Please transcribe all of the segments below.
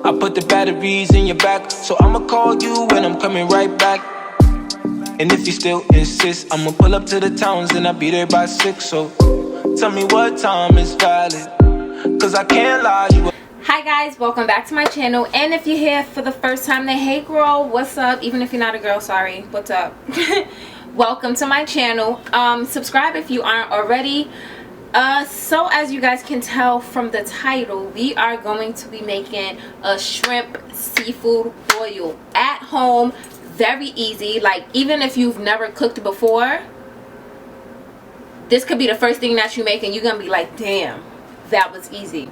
I put the batteries in your back, so I'ma call you when I'm coming right back. And if you still insist, I'ma pull up to the towns and I'll be there by 6. So tell me what time is valid, cause I can't lie to you. Hi guys, welcome back to my channel. And if you're here for the first time, then hey girl, what's up? Even if you're not a girl, sorry, what's up? Welcome to my channel. Subscribe if you aren't already. So as you guys can tell from the title, we are going to be making a shrimp seafood boil at home. Very easy. Like, even if you've never cooked before, this could be the first thing that you make and you're gonna be like, damn, that was easy.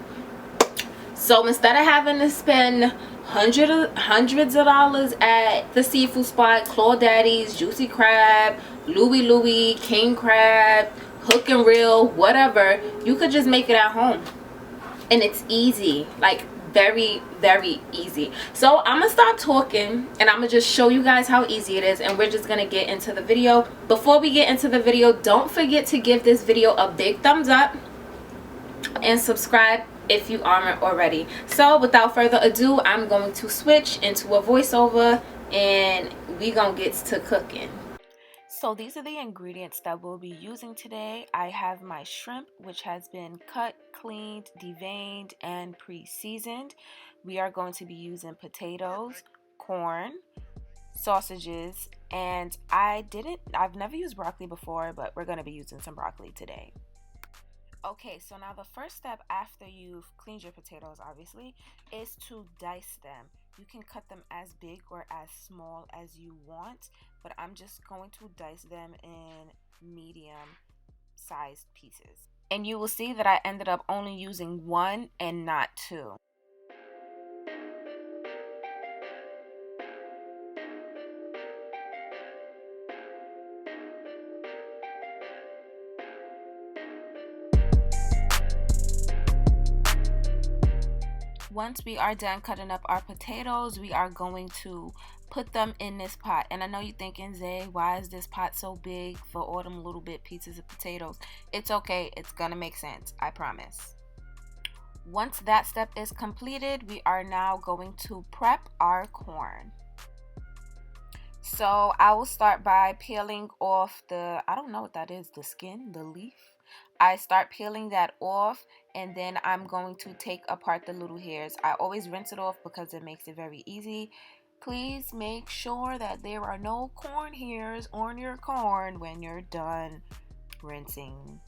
So instead of having to spend hundreds of dollars at the seafood spot, Claw Daddy's, Juicy Crab, Louie, King Crab, Hook and Reel, whatever, you could just make it at home. And it's easy, like very easy. So I'm gonna stop talking and I'm gonna just show you guys how easy it is, and we're just gonna get into the video. Before we get into the video, don't forget to give this video a big thumbs up and subscribe if you aren't already. So without further ado, I'm going to switch into a voiceover and we gonna get to cooking. So these are the ingredients that we'll be using today. I have my shrimp, which has been cut, cleaned, deveined, and pre-seasoned. We are going to be using potatoes, corn, sausages, and I've never used broccoli before, but we're gonna be using some broccoli today. Okay, so now the first step after you've cleaned your potatoes, obviously, is to dice them. You can cut them as big or as small as you want, but I'm just going to dice them in medium sized pieces. And you will see that I ended up only using one and not two. Once we are done cutting up our potatoes, we are going to put them in this pot. And I know you're thinking, Zay, why is this pot so big for all them little bit pieces of potatoes? It's okay, it's gonna make sense, I promise. Once that step is completed, we are now going to prep our corn. So I will start by peeling off I don't know what that is, the skin, the leaf. I start peeling that off, and then I'm going to take apart the little hairs. I always rinse it off because it makes it very easy. Please make sure that there are no corn hairs on your corn when you're done rinsing.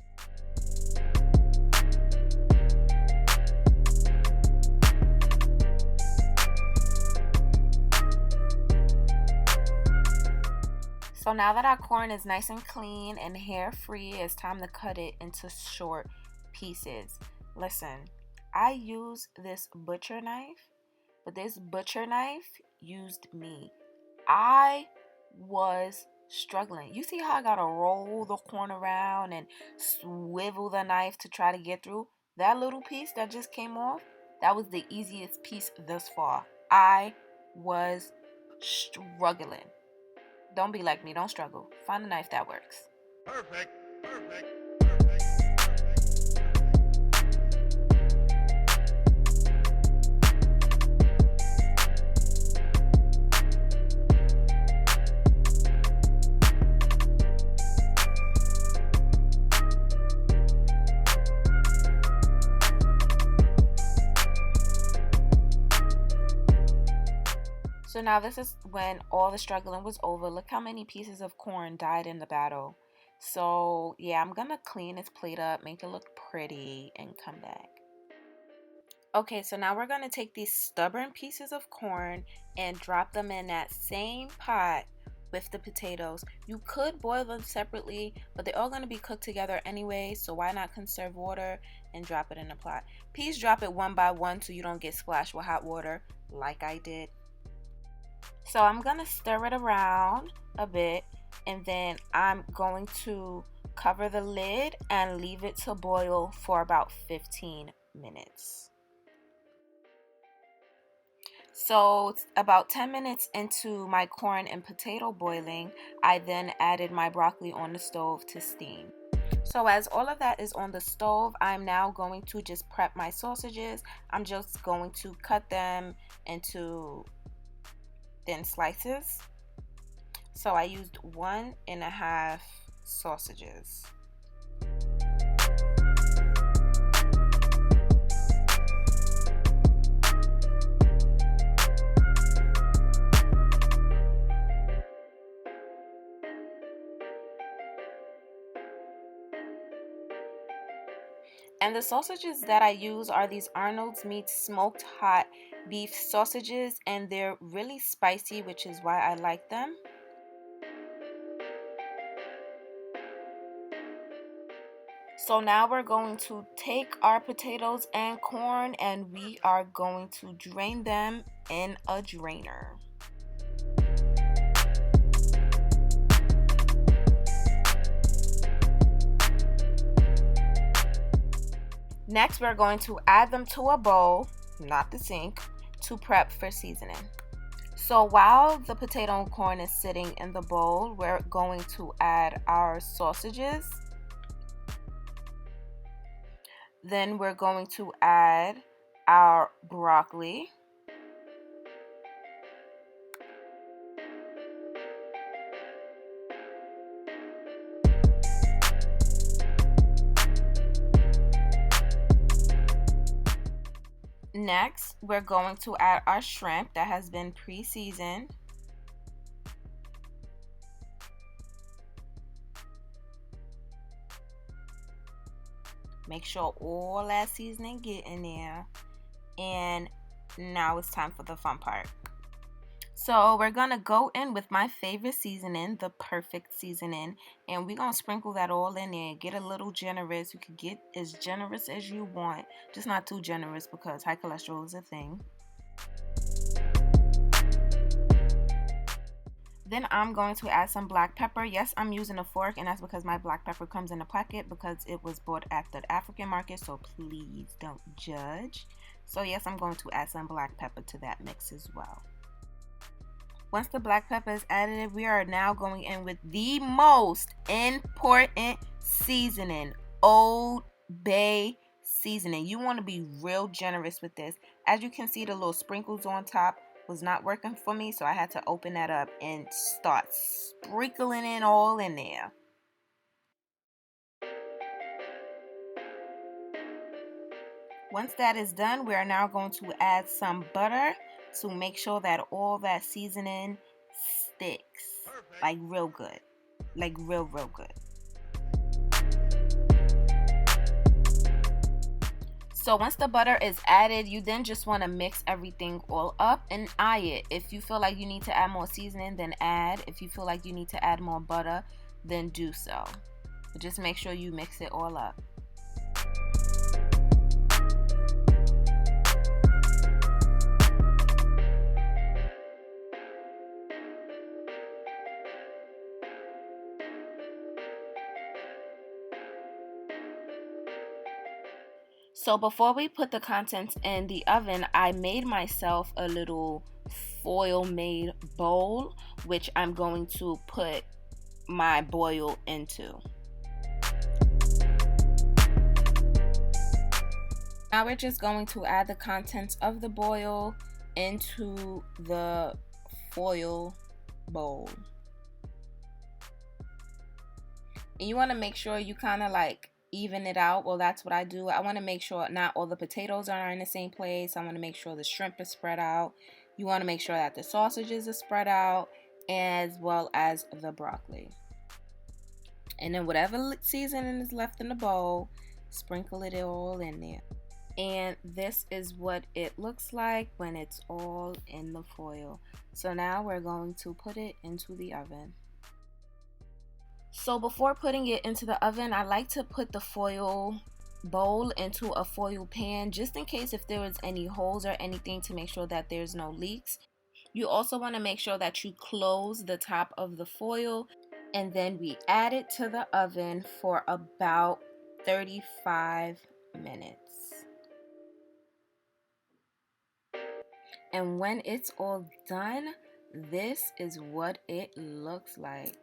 So now that our corn is nice and clean and hair free, it's time to cut it into short pieces. Listen, I use this butcher knife, but this butcher knife used me. I was struggling. You see how I gotta roll the corn around and swivel the knife to try to get through? That little piece that just came off, that was the easiest piece thus far. I was struggling. Don't be like me, don't struggle. Find a knife that works. Perfect. So now this is when all the struggling was over. Look how many pieces of corn died in the battle. So yeah, I'm gonna clean this plate up, make it look pretty, and come back. Okay, so now we're gonna take these stubborn pieces of corn and drop them in that same pot with the potatoes. You could boil them separately, but they're all gonna be cooked together anyway, so why not conserve water and drop it in the pot. Please drop it one by one so you don't get splashed with hot water like I did. So I'm gonna stir it around a bit, and then I'm going to cover the lid and leave it to boil for about 15 minutes. So about 10 minutes into my corn and potato boiling, I then added my broccoli on the stove to steam. So as all of that is on the stove, I'm now going to just prep my sausages. I'm just going to cut them into thin slices. So I used 1.5 sausages. And the sausages that I use are these Arnolds Meats smoked hot beef sausages, and they're really spicy, which is why I like them. So now we're going to take our potatoes and corn and we are going to drain them in a drainer. Next, we're going to add them to a bowl, not the sink, to prep for seasoning. So while the potato and corn is sitting in the bowl, we're going to add our sausages. Then we're going to add our broccoli. Next, we're going to add our shrimp that has been pre-seasoned. Make sure all that seasoning get in there. And now it's time for the fun part. So we're gonna go in with my favorite seasoning, the perfect seasoning, and we're gonna sprinkle that all in there. Get a little generous. You can get as generous as you want, just not too generous because high cholesterol is a thing. Then I'm going to add some black pepper. Yes, I'm using a fork, and that's because my black pepper comes in a packet because it was bought at the African market, so please don't judge. So yes, I'm going to add some black pepper to that mix as well. Once the black pepper is added, we are now going in with the most important seasoning, Old Bay seasoning. You want to be real generous with this. As you can see, the little sprinkles on top was not working for me, so I had to open that up and start sprinkling it all in there. Once that is done, we are now going to add some butter to make sure that all that seasoning sticks. Like real good. Like real good. So once the butter is added, you then just want to mix everything all up and eye it. If you feel like you need to add more seasoning, then add. If you feel like you need to add more butter, then do so. But just make sure you mix it all up. So before we put the contents in the oven, I made myself a little foil made bowl, which I'm going to put my boil into. Now we're just going to add the contents of the boil into the foil bowl. And you want to make sure you kind of like even it out. Well, that's what I do. I want to make sure not all the potatoes are in the same place. I want to make sure the shrimp is spread out. You want to make sure that the sausages are spread out, as well as the broccoli. And then whatever seasoning is left in the bowl, sprinkle it all in there. And this is what it looks like when it's all in the foil. So now we're going to put it into the oven. So before putting it into the oven, I like to put the foil bowl into a foil pan just in case if there is any holes or anything, to make sure that there's no leaks. You also want to make sure that you close the top of the foil, and then we add it to the oven for about 35 minutes. And when it's all done, this is what it looks like.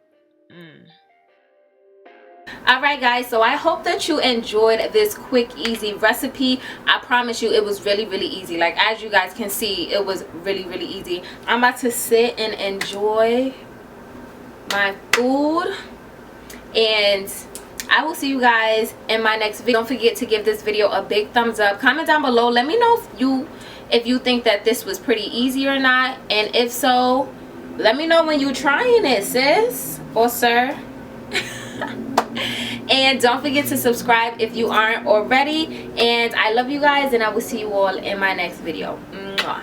Alright guys, so I hope that you enjoyed this quick easy recipe. I promise you it was really easy. Like, as you guys can see, it was really easy. I'm about to sit and enjoy my food, and I will see you guys in my next video. Don't forget to give this video a big thumbs up. Comment down below, let me know if you think that this was pretty easy or not, and if so, let me know when you trying it, sis or sir. And don't forget to subscribe if you aren't already, and I love you guys, and I will see you all in my next video. Mwah.